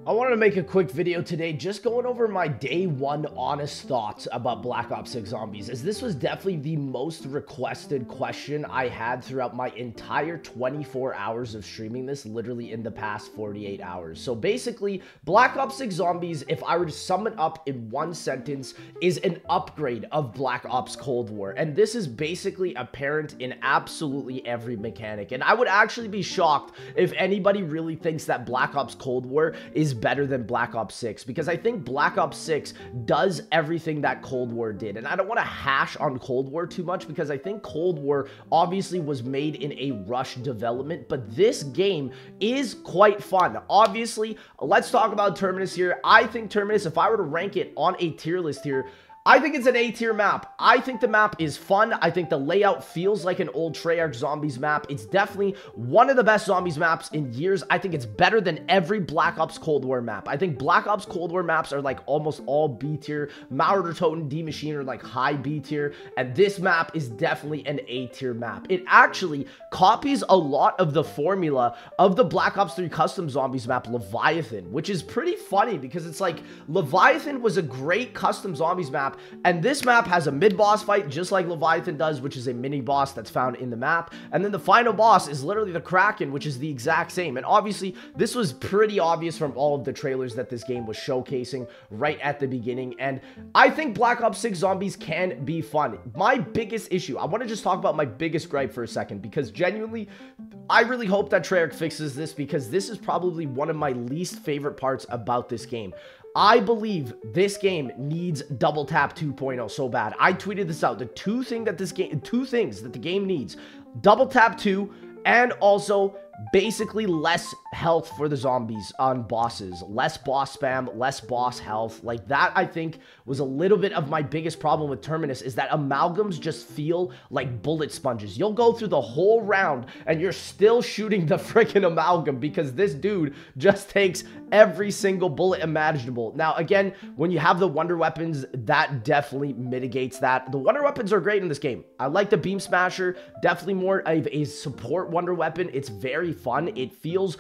I wanted to make a quick video today just going over my day one honest thoughts about Black Ops 6 Zombies, as this was definitely the most requested question I had throughout my entire 24 hours of streaming this, literally in the past 48 hours. So basically, Black Ops 6 Zombies, if I were to sum it up in one sentence, is an upgrade of Black Ops Cold War. And this is basically apparent in absolutely every mechanic. And I would actually be shocked if anybody really thinks that Black Ops Cold War is better than Black Ops 6, because I think Black Ops 6 does everything that Cold War did. And I don't want to hash on Cold War too much, because I think Cold War obviously was made in a rush development, but this game is quite fun. Obviously, let's talk about Terminus here. I think Terminus, if I were to rank it on a tier list here, I think it's an A tier map. I think the map is fun. I think the layout feels like an old Treyarch Zombies map. It's definitely one of the best Zombies maps in years. I think it's better than every Black Ops Cold War map. I think Black Ops Cold War maps are like almost all B tier. Mauer Toten, D Machine are like high B tier. And this map is definitely an A tier map. It actually copies a lot of the formula of the Black Ops 3 custom Zombies map, Leviathan, which is pretty funny because it's like Leviathan was a great custom Zombies map. And this map has a mid-boss fight just like Leviathan does, which is a mini-boss that's found in the map. And then the final boss is literally the Kraken, which is the exact same. And obviously, this was pretty obvious from all of the trailers that this game was showcasing right at the beginning. And I think Black Ops 6 Zombies can be fun. My biggest issue, I want to just talk about my biggest gripe for a second, because genuinely, I really hope that Treyarch fixes this, because this is probably one of my least favorite parts about this game. I believe this game needs Double Tap 2.0 so bad. I tweeted this out. The two things that the game needs: Double Tap 2 and also basically less health for the zombies on bosses, less boss spam, less boss health. Like that, I think, was a little bit of my biggest problem with Terminus, is that amalgams just feel like bullet sponges. You'll go through the whole round and you're still shooting the freaking amalgam, because this dude just takes every single bullet imaginable. Now, again, when you have the wonder weapons, that definitely mitigates that. The wonder weapons are great in this game. I like the Beam Smasher, definitely more of a support wonder weapon. It's very fun. It feels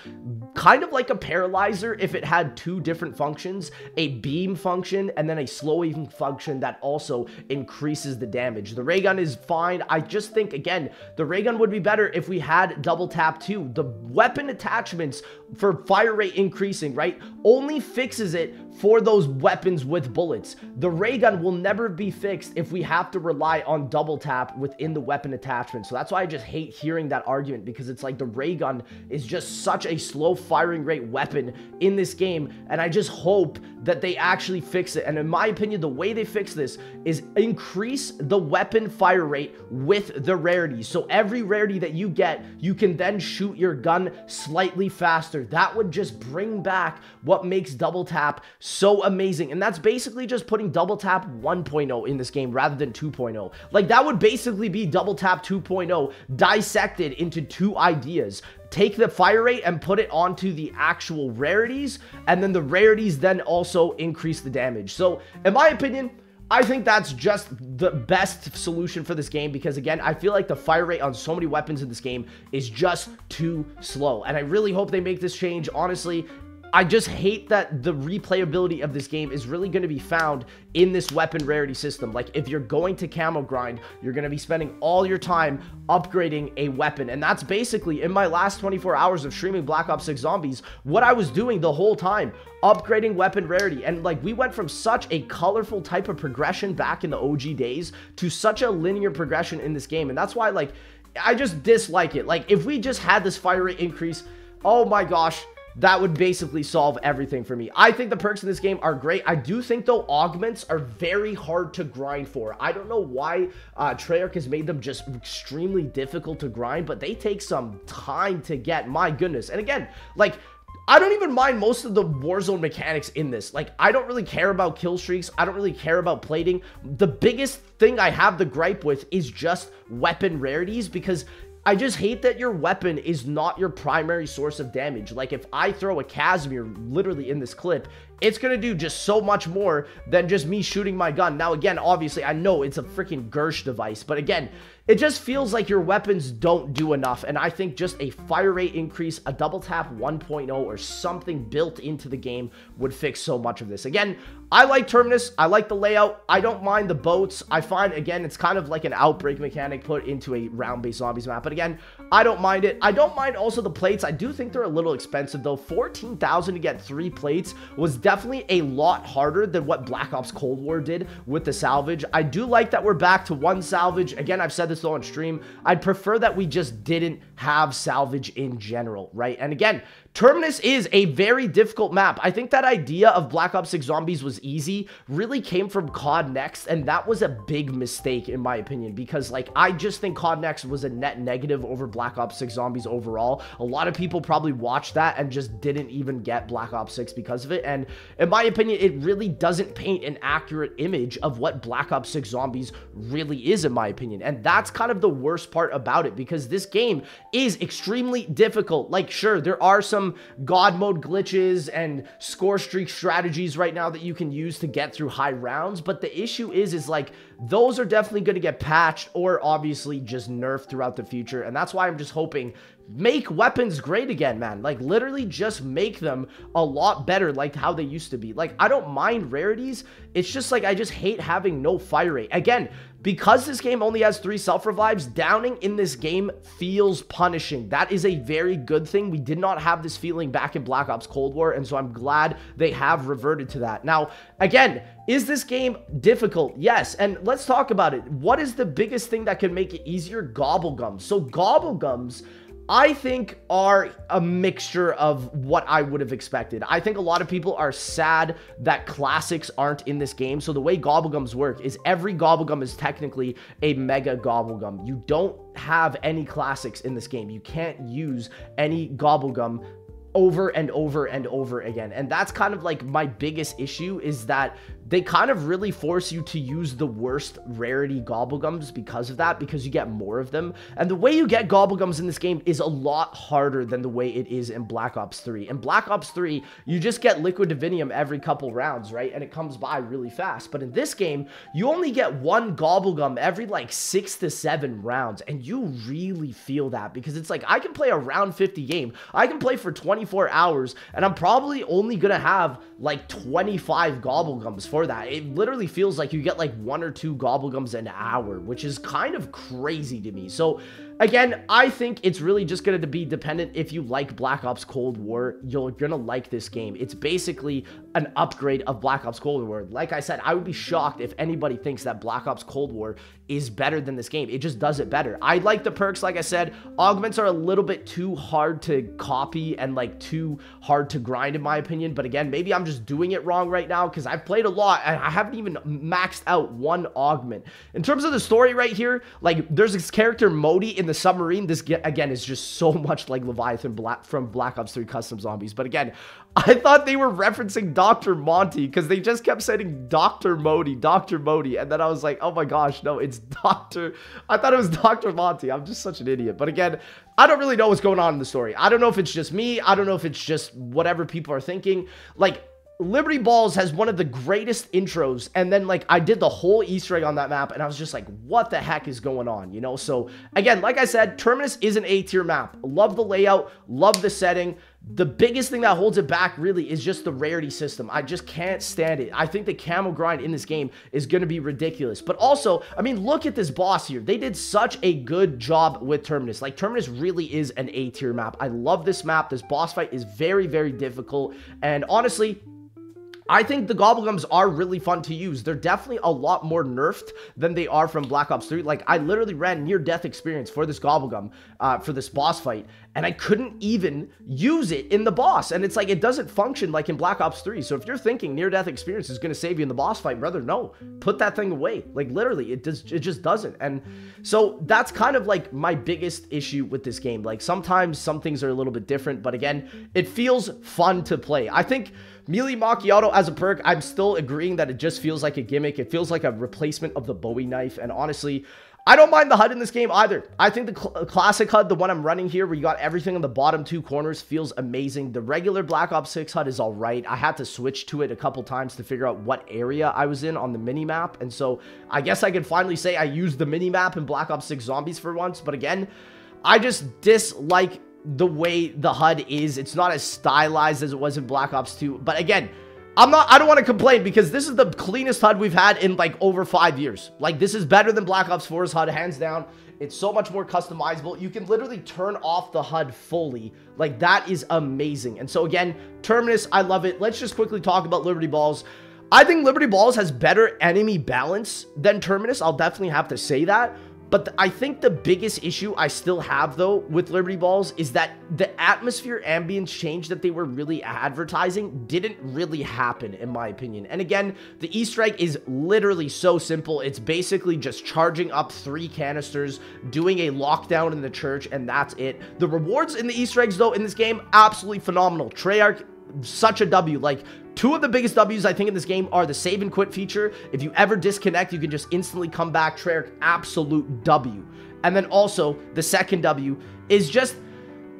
kind of like a paralyzer if it had two different functions, a beam function and then a slow weaving function that also increases the damage. The ray gun is fine. I just think, again, the ray gun would be better if we had Double Tap 2. The weapon attachments for fire rate increasing, right, only fixes it for those weapons with bullets. The ray gun will never be fixed if we have to rely on double tap within the weapon attachment. So that's why I just hate hearing that argument, because it's like the ray gun is just such a slow firing rate weapon in this game, and I just hope that they actually fix it. And in my opinion, the way they fix this is increase the weapon fire rate with the rarity. So every rarity that you get, you can then shoot your gun slightly faster. That would just bring back what makes double tap so amazing. And that's basically just putting double tap 1.0 in this game rather than 2.0. Like, that would basically be double tap 2.0 dissected into two ideas. Take the fire rate and put it onto the actual rarities, and then the rarities then also increase the damage. So in my opinion, I think that's just the best solution for this game, because again, I feel like the fire rate on so many weapons in this game is just too slow, and I really hope they make this change. Honestly, I just hate that the replayability of this game is really going to be found in this weapon rarity system. Like, if you're going to camo grind, you're going to be spending all your time upgrading a weapon. And that's basically, in my last 24 hours of streaming Black Ops 6 Zombies, what I was doing the whole time, upgrading weapon rarity. And like, we went from such a colorful type of progression back in the OG days to such a linear progression in this game. And that's why, like, I just dislike it. Like, if we just had this fire rate increase, oh my gosh, that would basically solve everything for me. I think the perks in this game are great. I do think, though, augments are very hard to grind for. I don't know why Treyarch has made them just extremely difficult to grind, but they take some time to get. My goodness. And again, like, I don't even mind most of the Warzone mechanics in this. Like, I don't really care about kill streaks. I don't really care about plating. The biggest thing I have the gripe with is just weapon rarities, because I just hate that your weapon is not your primary source of damage. Like, if I throw a Casimir literally in this clip, it's gonna do just so much more than just me shooting my gun. Now, again, obviously, I know it's a freaking Gersh device, but again, it just feels like your weapons don't do enough. And I think just a fire rate increase, a double tap 1.0 or something built into the game would fix so much of this. Again, I like Terminus. I like the layout. I don't mind the boats. I find, again, it's kind of like an outbreak mechanic put into a round-based zombies map. But again, I don't mind it. I don't mind also the plates. I do think they're a little expensive, though. 14,000 to get 3 plates was definitely a lot harder than what Black Ops Cold War did with the salvage. I do like that we're back to 1 salvage. Again, I've said this though on stream. I'd prefer that we just didn't have salvage in general, right? And again, Terminus is a very difficult map. I think that idea of Black Ops 6 Zombies was easy really came from COD Next, and that was a big mistake in my opinion, because like I just think COD Next was a net negative over Black Ops 6 Zombies overall. A lot of people probably watched that and just didn't even get Black Ops 6 because of it, and in my opinion, it really doesn't paint an accurate image of what Black Ops 6 Zombies really is, in my opinion. And that's kind of the worst part about it, because this game is extremely difficult. Like, sure, there are some God mode glitches and score streak strategies right now that you can use to get through high rounds, but the issue is like those are definitely going to get patched or obviously just nerfed throughout the future. And that's why I'm just hoping, make weapons great again, man. Like, literally just make them a lot better like how they used to be. Like, I don't mind rarities. It's just like I just hate having no fire rate. Again, because this game only has 3 self-revives, downing in this game feels punishing. That is a very good thing. We did not have this feeling back in Black Ops Cold War, and so I'm glad they have reverted to that. Now, again, is this game difficult? Yes, and let's talk about it. What is the biggest thing that can make it easier? Gobblegums. So Gobblegums, I think, are a mixture of what I would have expected. I think a lot of people are sad that classics aren't in this game. So the way Gobblegums work is every Gobblegum is technically a mega Gobblegum. You don't have any classics in this game. You can't use any Gobblegum over and over and over again. And that's kind of like my biggest issue, is that they kind of really force you to use the worst rarity Gobblegums because of that, because you get more of them. And the way you get Gobblegums in this game is a lot harder than the way it is in Black Ops 3. In Black Ops 3, you just get Liquid Divinium every couple rounds, right? And it comes by really fast. But in this game, you only get 1 Gobblegum every like 6 to 7 rounds. And you really feel that, because it's like, I can play a round 50 game. I can play for 24 hours, and I'm probably only gonna have like 25 Gobblegums for that. It literally feels like you get like 1 or 2 Gobblegums an hour, which is kind of crazy to me. So again, I think it's really just going to be dependent. If you like Black Ops Cold War, you're going to like this game. It's basically an upgrade of Black Ops Cold War. Like I said, I would be shocked if anybody thinks that Black Ops Cold War is better than this game. It just does it better. I like the perks. Like I said, augments are a little bit too hard to copy and like too hard to grind, in my opinion. But again, maybe I'm just doing it wrong right now, because I've played a lot and I haven't even maxed out 1 augment. In terms of the story right here, like there's this character Modi in the submarine. This again is just so much like Leviathan from Black Ops 3 Custom Zombies. But again, I thought they were referencing Dr. Monty, because they just kept saying Dr. Modi, Dr. Modi. And then I was like, oh my gosh, no, it's Dr. I thought it was Dr. Monty. I'm just such an idiot. But again, I don't really know what's going on in the story. I don't know if it's just me. I don't know if it's just whatever people are thinking. Like, Liberty Balls has one of the greatest intros, and then like I did the whole Easter egg on that map, and I was just like, what the heck is going on, you know? So again, like I said, Terminus is an A-tier map. Love the layout, love the setting. The biggest thing that holds it back really is just the rarity system. I just can't stand it. I think the camo grind in this game is going to be ridiculous. But also, I mean, look at this boss here. They did such a good job with Terminus. Like, Terminus really is an A-tier map. I love this map. This boss fight is very, very difficult. And honestly, I think the Gobblegums are really fun to use. They're definitely a lot more nerfed than they are from Black Ops 3. Like, I literally ran near-death experience for this Gobblegum, for this boss fight, and I couldn't even use it in the boss. And it's like, it doesn't function like in Black Ops 3. So if you're thinking near-death experience is going to save you in the boss fight, brother, no. Put that thing away. Like, literally, it just doesn't. And so that's kind of like my biggest issue with this game. Like, sometimes some things are a little bit different, but again, it feels fun to play. I think Melee Macchiato as a perk, I'm still agreeing that it just feels like a gimmick. It feels like a replacement of the Bowie knife. And honestly, I don't mind the HUD in this game either. I think the classic HUD, the one I'm running here, where you got everything in the bottom two corners, feels amazing. The regular Black Ops 6 HUD is all right. I had to switch to it a couple times to figure out what area I was in on the mini-map. And so I guess I can finally say I used the mini-map in Black Ops 6 Zombies for once. But again, I just dislike the way the HUD is. It's not as stylized as it was in Black Ops 2. But again, I don't want to complain because this is the cleanest HUD we've had in like over 5 years. Like, this is better than Black Ops 4's HUD, hands down. It's so much more customizable. You can literally turn off the HUD fully. Like, that is amazing. And so again, Terminus, I love it. Let's just quickly talk about Liberty Balls. I think Liberty Balls has better enemy balance than Terminus. I'll definitely have to say that. But I think the biggest issue I still have, though, with Liberty Balls is that the atmosphere ambience change that they were really advertising didn't really happen, in my opinion. And again, the Easter egg is literally so simple. It's basically just charging up 3 canisters, doing a lockdown in the church, and that's it. The rewards in the Easter eggs, though, in this game, absolutely phenomenal. Treyarch, such a W. Like, 2 of the biggest W's I think in this game are the save and quit feature. If you ever disconnect, you can just instantly come back. Treyarch, absolute W. And then also, the second W is just,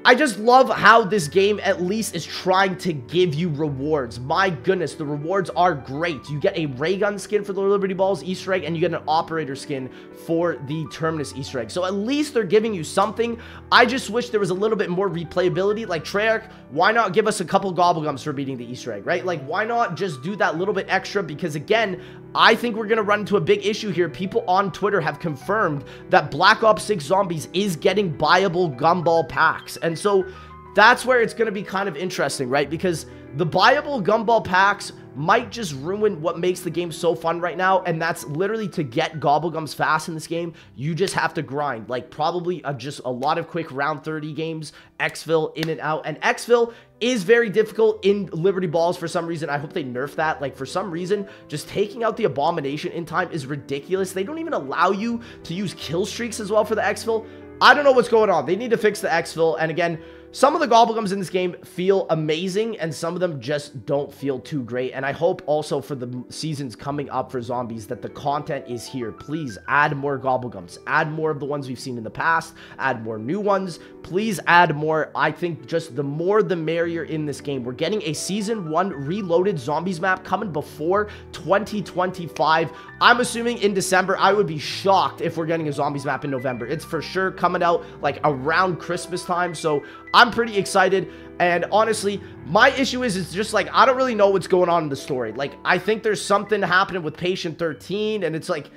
I just love how this game at least is trying to give you rewards. My goodness, the rewards are great. You get a ray gun skin for the Liberty Balls Easter egg, and you get an operator skin for the Terminus Easter egg. So at least they're giving you something. I just wish there was a little bit more replayability. Like, Treyarch, why not give us a couple Gobblegums for beating the Easter egg, right? Like, why not just do that little bit extra? Because again, I think we're going to run into a big issue here. People on Twitter have confirmed that Black Ops 6 Zombies is getting buyable gumball packs. And so that's where it's going to be kind of interesting, right? Because the buyable gumball packs might just ruin what makes the game so fun right now, and that's literally to get Gobblegums fast in this game. You just have to grind, like probably just a lot of quick round 30 games, exfil in and out, and exfil is very difficult in Liberty Balls for some reason. I hope they nerf that. Like, for some reason, just taking out the Abomination in time is ridiculous. They don't even allow you to use kill streaks as well for the exfil. I don't know what's going on. They need to fix the exfil, and again, some of the Gobblegums in this game feel amazing, and some of them just don't feel too great. And I hope also for the seasons coming up for Zombies that the content is here. Please add more Gobblegums. Add more of the ones we've seen in the past. Add more new ones. Please add more. I think just the more the merrier in this game. We're getting a Season 1 reloaded Zombies map coming before 2025. I'm assuming in December. I would be shocked if we're getting a Zombies map in November. It's for sure coming out like around Christmas time. So I'm pretty excited, and honestly, my issue is it's just like, I don't really know what's going on in the story. Like, I think there's something happening with Patient 13, and it's like,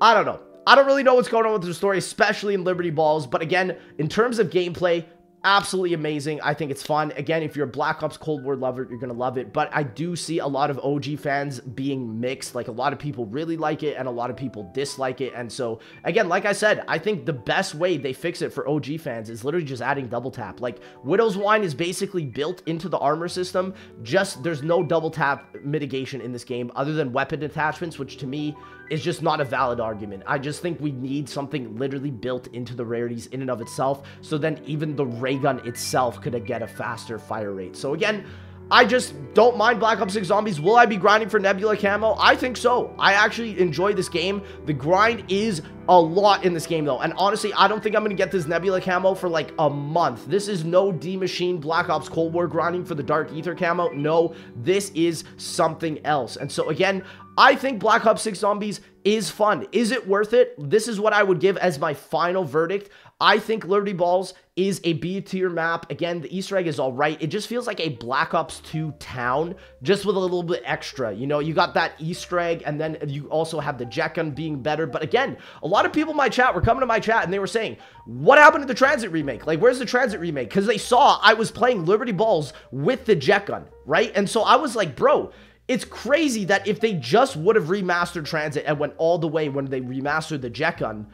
I don't know. I don't really know what's going on with the story, especially in Liberty Balls, but again, in terms of gameplay, absolutely amazing. I think it's fun. Again, if you're a Black Ops Cold War lover, you're going to love it. But I do see a lot of OG fans being mixed. Like, a lot of people really like it and a lot of people dislike it. And so, again, like I said, I think the best way they fix it for OG fans is literally just adding double tap. Like, Widow's Wine is basically built into the armor system. Just, there's no double tap mitigation in this game other than weapon attachments, which to me is just not a valid argument. I just think we need something literally built into the rarities in and of itself, so then even the ray gun itself could get a faster fire rate. So again, I just don't mind Black Ops 6 Zombies. Will I be grinding for Nebula camo? I think so. I actually enjoy this game. The grind is a lot in this game, though. And honestly, I don't think I'm going to get this Nebula camo for like a month. This is no D-Machine Black Ops Cold War grinding for the Dark Ether camo. No, this is something else. And so again, I think Black Ops 6 Zombies is fun. Is it worth it? This is what I would give as my final verdict. I think Liberty Balls is a B tier map. Again, the Easter egg is all right. It just feels like a Black Ops 2 town, just with a little bit extra. You know, you got that Easter egg, and then you also have the jet gun being better. But again, a lot of people in my chat were coming to my chat, and they were saying, what happened to the Transit remake? Like, where's the Transit remake? Because they saw I was playing Liberty Balls with the jet gun, right? And so I was like, bro, it's crazy that if they just would have remastered Transit and went all the way when they remastered the jet gun,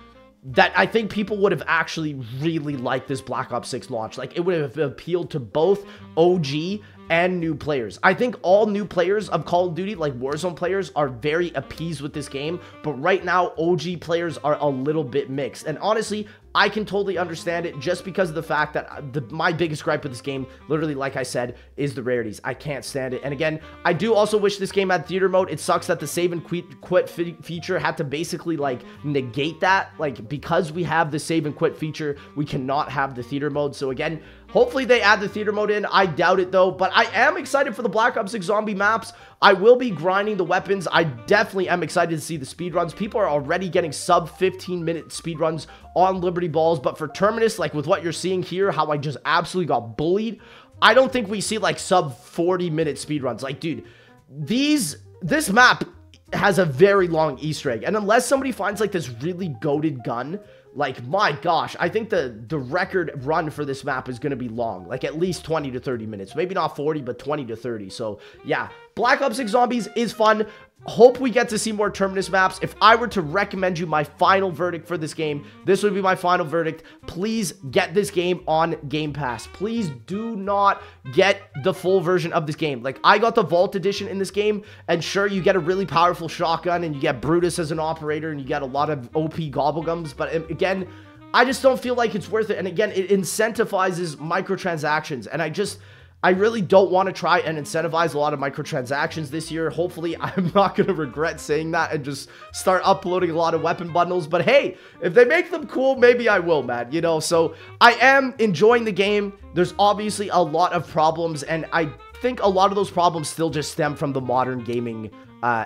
that I think people would have actually really liked this Black Ops 6 launch. Like, it would have appealed to both OG and new players. I think all new players of Call of Duty, like Warzone players, are very appeased with this game, but right now OG players are a little bit mixed. And honestly, I can totally understand it just because of the fact that my biggest gripe with this game, literally, like I said, is the rarities. I can't stand it. And again, I do also wish this game had theater mode. It sucks that the save and quit feature had to basically like negate that. Like, because we have the save and quit feature, we cannot have the theater mode. So again, hopefully they add the theater mode in. I doubt it though, but I am excited for the Black Ops 6 zombie maps. I will be grinding the weapons. I definitely am excited to see the speedruns. People are already getting sub 15-minute speedruns on Liberty Balls, but for Terminus, like with what you're seeing here, how I just absolutely got bullied, I don't think we see like sub 40-minute speedruns. Like, dude, this map has a very long Easter egg, and unless somebody finds like this really goated gun, like, my gosh, I think the record run for this map is going to be long, like at least 20 to 30 minutes. Maybe not 40, but 20 to 30. So yeah, Black Ops 6 Zombies is fun. Hope we get to see more Terminus maps. If I were to recommend you my final verdict for this game, this would be my final verdict. Please get this game on Game Pass. Please do not get the full version of this game. Like, I got the Vault Edition in this game, and sure, you get a really powerful shotgun, and you get Brutus as an operator, and you get a lot of OP gobblegums, but again, I just don't feel like it's worth it. And again, it incentivizes microtransactions, and I really don't want to try and incentivize a lot of microtransactions this year. Hopefully, I'm not going to regret saying that and just start uploading a lot of weapon bundles. But hey, if they make them cool, maybe I will, man. You know, so I am enjoying the game. There's obviously a lot of problems, and I think a lot of those problems still just stem from the modern gaming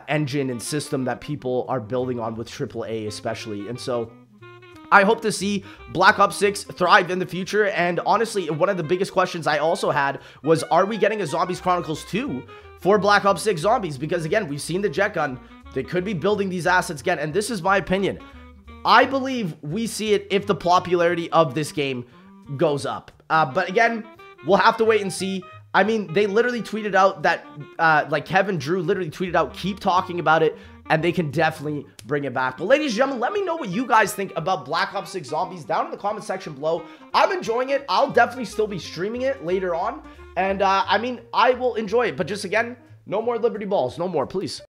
engine and system that people are building on with AAA especially. And so I hope to see Black Ops 6 thrive in the future. And honestly, one of the biggest questions I also had was, are we getting a Zombies Chronicles 2 for Black Ops 6 Zombies? Because again, we've seen the jet gun. They could be building these assets again. And this is my opinion. I believe we see it if the popularity of this game goes up. But again, we'll have to wait and see. I mean, they literally tweeted out that, like Kevin Drew literally tweeted out, keep talking about it, and they can definitely bring it back. But ladies and gentlemen, let me know what you guys think about Black Ops 6 Zombies down in the comment section below. I'm enjoying it. I'll definitely still be streaming it later on. And, I mean, I will enjoy it. But just again, no more Liberty Balls. No more, please.